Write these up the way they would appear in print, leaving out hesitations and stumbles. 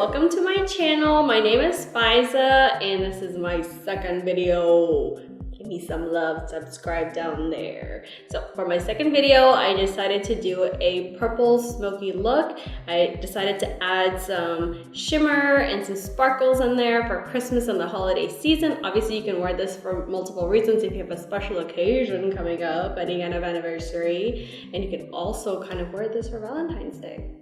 welcome to my channel. My name is Faiza and this is my second video. Give me some love, subscribe down there. So for my second video, I decided to do a purple smoky look. I decided to add some shimmer and some sparkles in there for Christmas and the holiday season. Obviously you can wear this for multiple reasons if you have a special occasion coming up, any kind of anniversary, and you can also kind of wear this for Valentine's Day.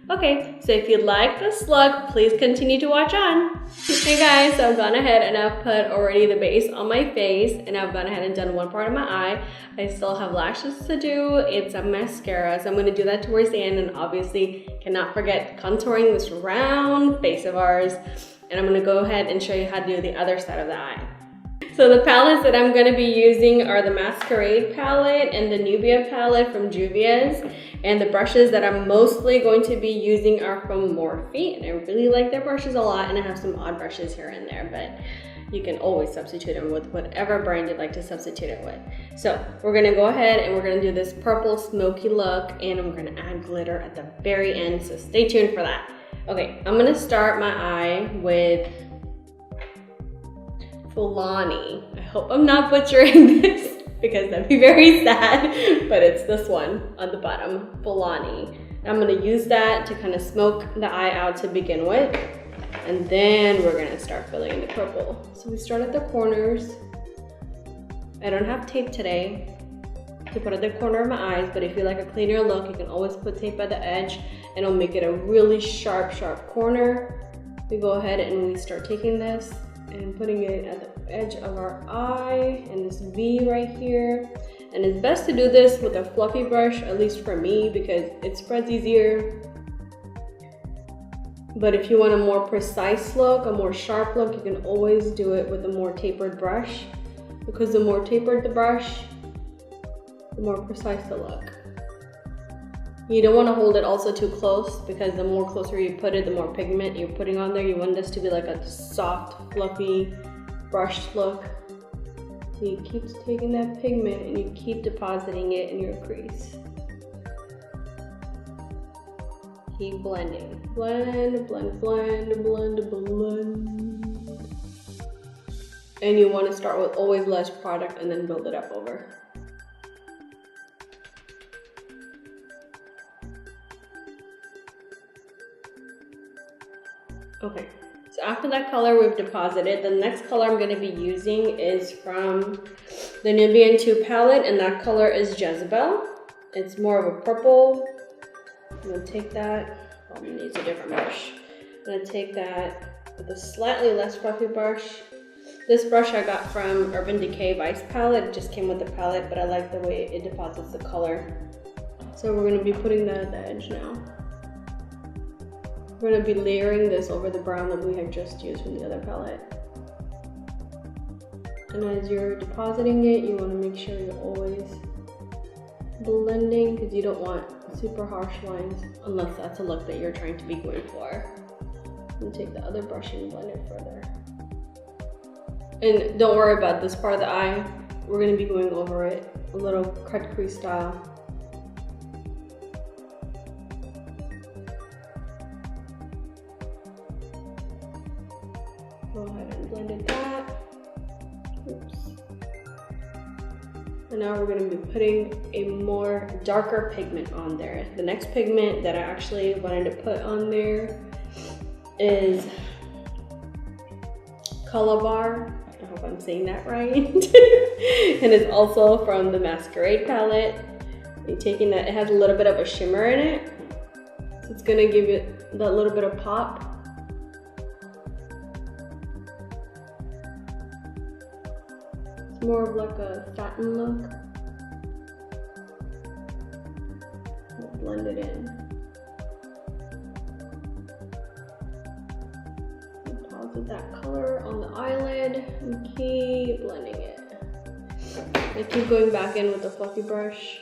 Okay, so if you like this look, please continue to watch on. Hey guys, so I've gone ahead and I've put already the base on my face and I've gone ahead and done one part of my eye. I still have lashes to do. It's a mascara, so I'm going to do that towards the end, and obviously cannot forget contouring this round face of ours. And I'm going to go ahead and show you how to do the other side of the eye. So the palettes that I'm going to be using are the Masquerade palette and the Juvia palette from Juvia's. And the brushes that I'm mostly going to be using are from Morphe. And I really like their brushes a lot, and I have some odd brushes here and there, but you can always substitute them with whatever brand you'd like to substitute it with. So we're going to go ahead and we're going to do this purple smoky look, and I'm going to add glitter at the very end, so stay tuned for that. Okay, I'm going to start my eye with Fulani. I hope I'm not butchering this because that'd be very sad, but it's this one on the bottom, Fulani. I'm gonna use that to kind of smoke the eye out to begin with, and then we're gonna start filling in the purple. So we start at the corners. I don't have tape today to put at the corner of my eyes, but if you like a cleaner look, you can always put tape at the edge and it'll make it a really sharp corner. We go ahead and we start taking this and putting it at the edge of our eye and this V right here. And it's best to do this with a fluffy brush, at least for me, because it spreads easier. But if you want a more precise look, a more sharp look, you can always do it with a more tapered brush, because the more tapered the brush, the more precise the look. You don't want to hold it also too close, because the more closer you put it, the more pigment you're putting on there. You want this to be like a soft, fluffy, brushed look. So you keep taking that pigment and you keep depositing it in your crease. Keep blending. Blend, blend, blend, blend, blend. And you want to start with always less product and then build it up over. Okay, so after that color we've deposited, the next color I'm going to be using is from the Nubian 2 palette, and that color is Jezebel. It's more of a purple. I'm going to take that, I'm going to use a different brush. I'm going to take that with a slightly less fluffy brush. This brush I got from Urban Decay Vice palette. It just came with the palette, but I like the way it deposits the color. So we're going to be putting that at the edge now. We're going to be layering this over the brown that we had just used from the other palette. And as you're depositing it, you want to make sure you're always blending, because you don't want super harsh lines unless that's a look that you're trying to be going for. And take the other brush and blend it further. And don't worry about this part of the eye. We're going to be going over it a little cut crease style. Go ahead and blended that. Oops. And now we're going to be putting a more darker pigment on there. The next pigment that I actually wanted to put on there is Calabar. I hope I'm saying that right. And it's also from the Masquerade palette. You're taking that, it has a little bit of a shimmer in it. So it's going to give it that little bit of pop. More of like a satin look. We'll blend it in. Deposit that color on the eyelid and keep blending it. I keep going back in with the fluffy brush.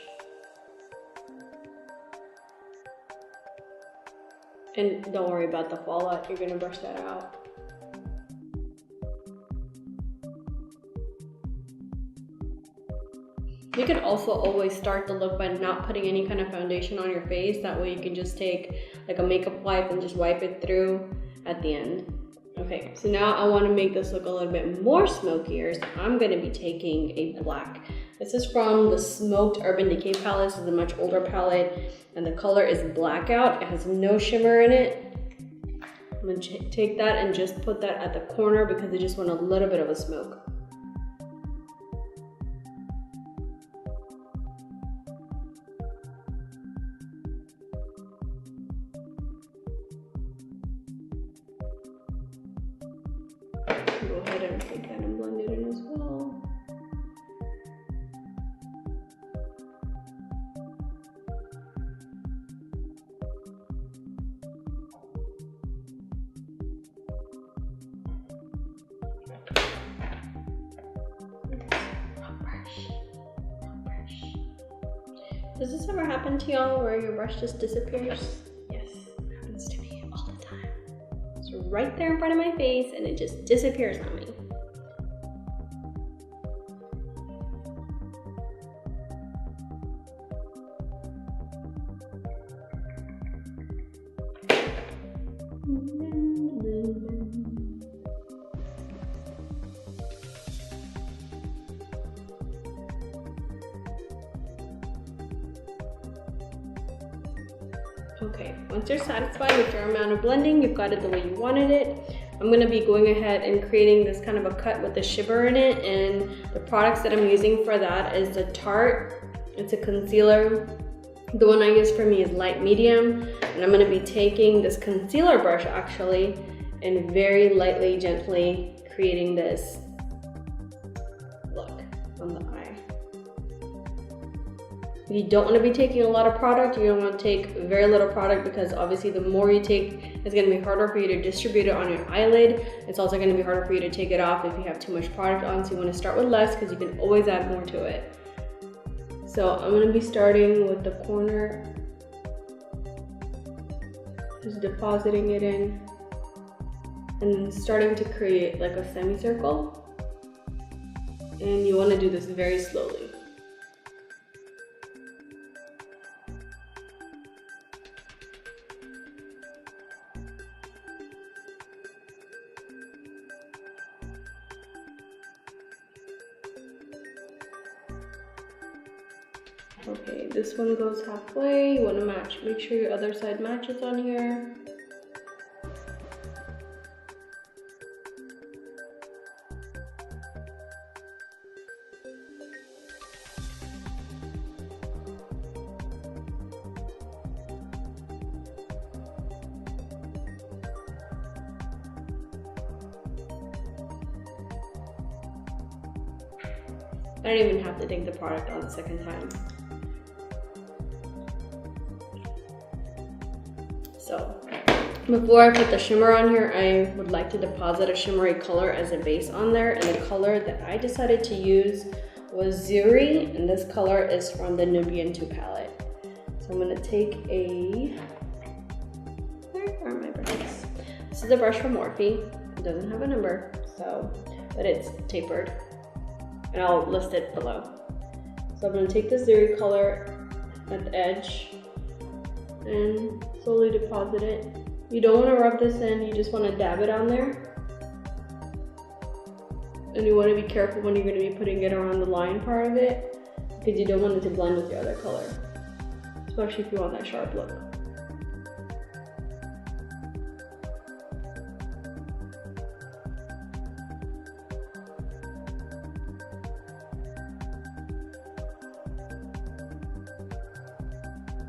And don't worry about the fallout, you're gonna brush that out. You can also always start the look by not putting any kind of foundation on your face. That way you can just take like a makeup wipe and just wipe it through at the end. Okay, so now I want to make this look a little bit more smokier, so I'm going to be taking a black. This is from the Smoked Urban Decay palette. This is a much older palette, and the color is blackout. It has no shimmer in it. I'm going to take that and just put that at the corner because I just want a little bit of a smoke. Go ahead and take that and blend it in as well. Does this ever happen to y'all where your brush just disappears? Yes, it happens to me all the time. It's right there in front of my face and it just disappears on me. Okay, once you're satisfied with your amount of blending, you've got it the way you wanted it. I'm going to be going ahead and creating this kind of a cut with the shimmer in it, and the products that I'm using for that is the Tarte. It's a concealer. The one I use for me is light medium, and I'm going to be taking this concealer brush actually and very lightly, gently creating this look on the eye. You don't want to be taking a lot of product. You don't want to take very little product because obviously the more you take, it's going to be harder for you to distribute it on your eyelid. It's also going to be harder for you to take it off if you have too much product on. So you want to start with less because you can always add more to it. So I'm going to be starting with the corner, just depositing it in and then starting to create like a semicircle. And you want to do this very slowly. Okay, this one goes halfway. You want to match, make sure your other side matches on here. I don't even have to take the product on the second time. So, before I put the shimmer on here, I would like to deposit a shimmery color as a base on there. And the color that I decided to use was Zuri, and this color is from the Nubian 2 palette. So I'm gonna take a, where are my brushes? This is a brush from Morphe. It doesn't have a number, so, but it's tapered. And I'll list it below. So I'm gonna take the Zuri color at the edge and slowly deposit it. You don't wanna rub this in, you just wanna dab it on there. And you wanna be careful when you're gonna be putting it around the line part of it because you don't want it to blend with your other color, especially if you want that sharp look.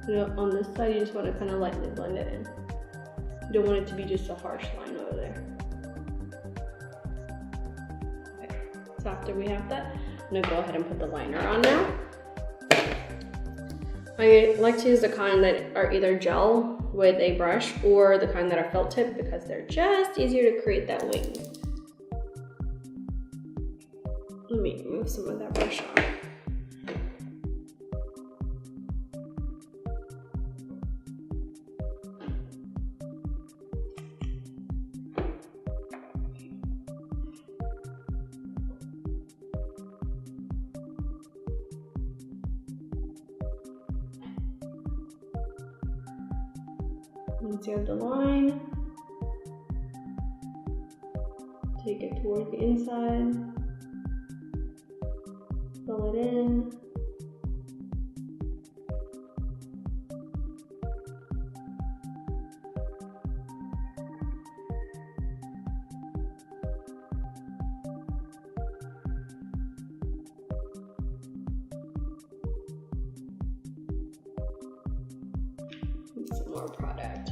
You know, on this side, you just want to kind of lightly blend it in. You don't want it to be just a harsh line over there. Okay, so after we have that, I'm gonna go ahead and put the liner on now. I like to use the kind that are either gel with a brush or the kind that are felt tip because they're just easier to create that wing. Let me remove some of that brush off. Once you have the line, take it towards the inside, fill it in. Some more product.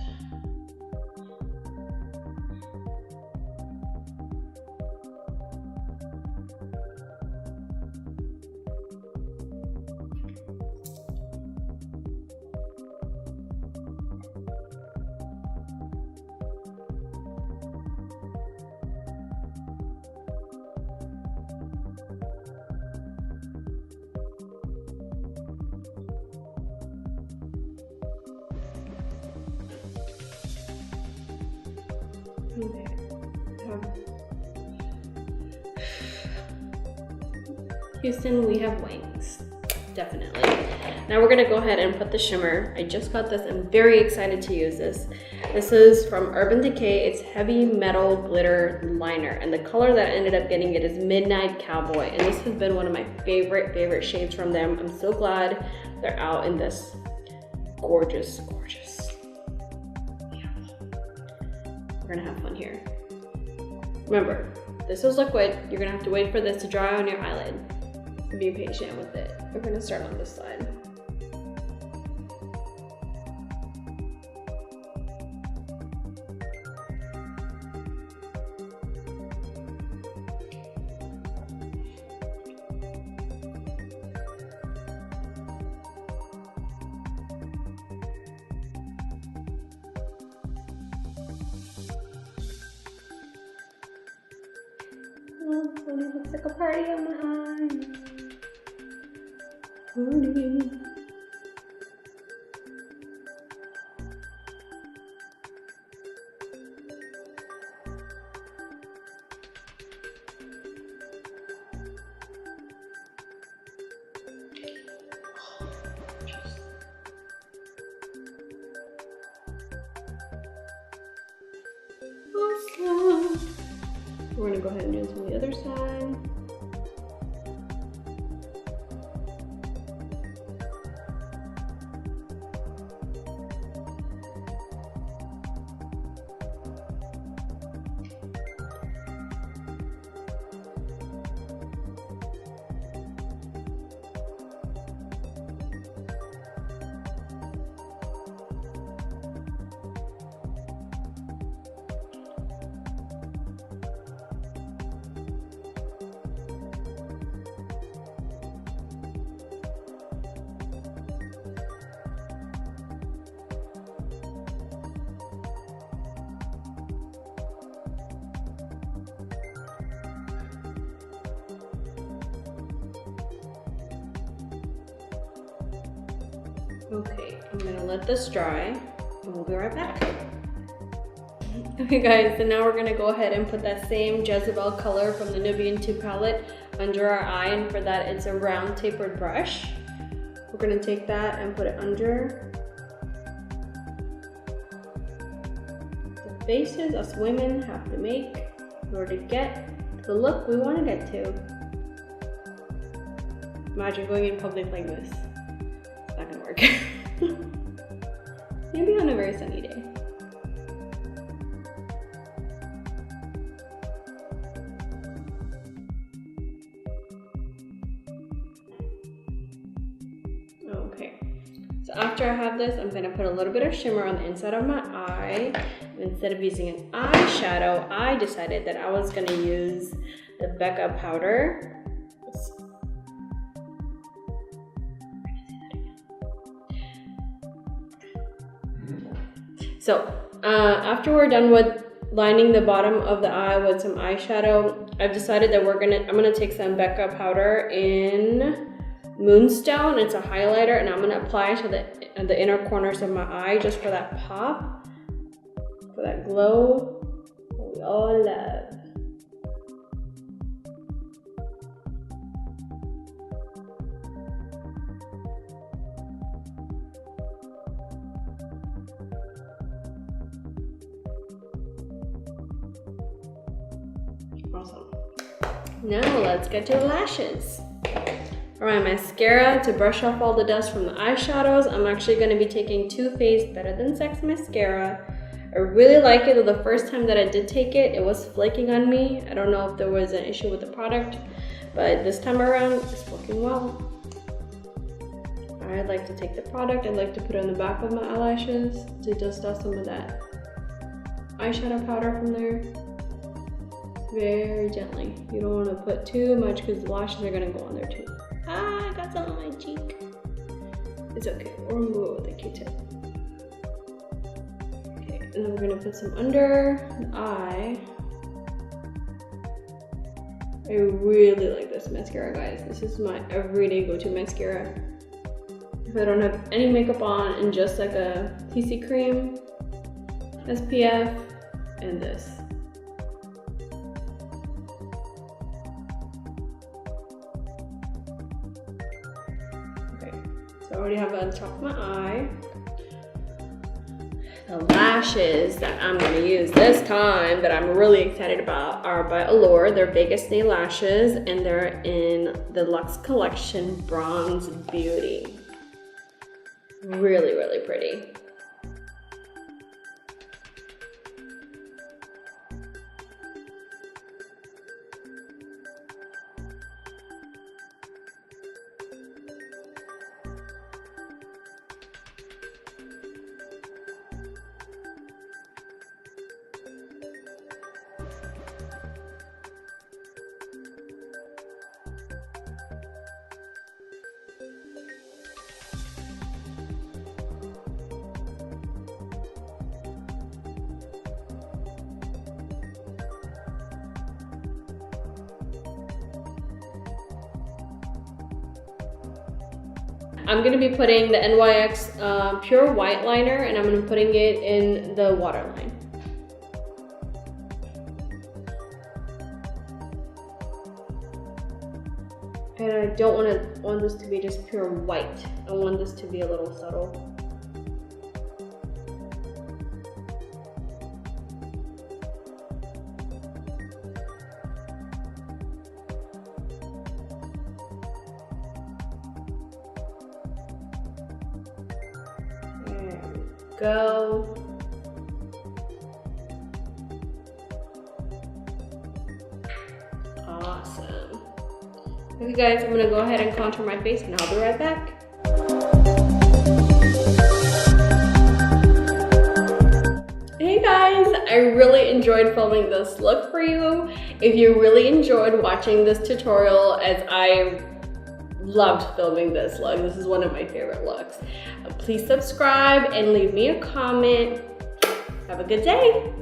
Okay. Houston, we have wings. Definitely. Now we're gonna go ahead and put the shimmer. I just got this. I'm very excited to use this. This is from Urban Decay. It's Heavy Metal Glitter Liner. And the color that I ended up getting it is Midnight Cowboy. And this has been one of my favorite shades from them. I'm so glad they're out in this gorgeous. Yeah. We're gonna have fun here. Remember, this is liquid. You're gonna have to wait for this to dry on your eyelid. Be patient with it. We're gonna start on this side. Oh, it looks like a party on my eye. Party. Awesome. We're gonna go ahead and do this on the other side. Okay, I'm gonna let this dry and we'll be right back. Okay guys, so now we're gonna go ahead and put that same Jezebel color from the Nubian 2 palette under our eye, and for that it's a round tapered brush. We're gonna take that and put it under the faces us women have to make in order to get the look we want to get to. Imagine going in public like this. It's not gonna work. Maybe on a very sunny day. Okay, so after I have this, I'm gonna put a little bit of shimmer on the inside of my eye. Instead of using an eyeshadow, I decided that I was gonna use the Becca powder. So after we're done with lining the bottom of the eye with some eyeshadow, I've decided that I'm gonna take some Becca powder in Moonstone. It's a highlighter, and I'm gonna apply to the inner corners of my eye just for that pop, for that glow we all love. Awesome. Now let's get to the lashes. For my mascara, to brush off all the dust from the eyeshadows, I'm actually going to be taking Too Faced Better Than Sex mascara. I really like it, though the first time that I did take it, it was flaking on me. I don't know if there was an issue with the product, but this time around, it's working well. I like to take the product, I like to put it on the back of my eyelashes to dust off some of that eyeshadow powder from there. Very gently. You don't want to put too much because the lashes are going to go on there too. Ah, I got some on my cheek. It's okay, we'll remove it with a Q-tip. Okay, and then we're going to put some under the eye. I really like this mascara, guys. This is my everyday go-to mascara. If I don't have any makeup on and just like a CC cream, SPF, and this. Okay, so I already have it on top of my eye. The lashes that I'm going to use this time that I'm really excited about are by Eylure. They're Vegas Day lashes and they're in the Luxe Collection Bronze Beauty. Really, really pretty. I'm going to be putting the NYX Pure White Liner and I'm going to be putting it in the waterline. And I don't want this to be just pure white. I want this to be a little subtle. Go. Awesome. Okay guys, I'm gonna go ahead and contour my face and I'll be right back. Hey guys, I really enjoyed filming this look for you. If you really enjoyed watching this tutorial, as I loved filming this look, this is one of my favorite looks. Please subscribe and leave me a comment. Have a good day.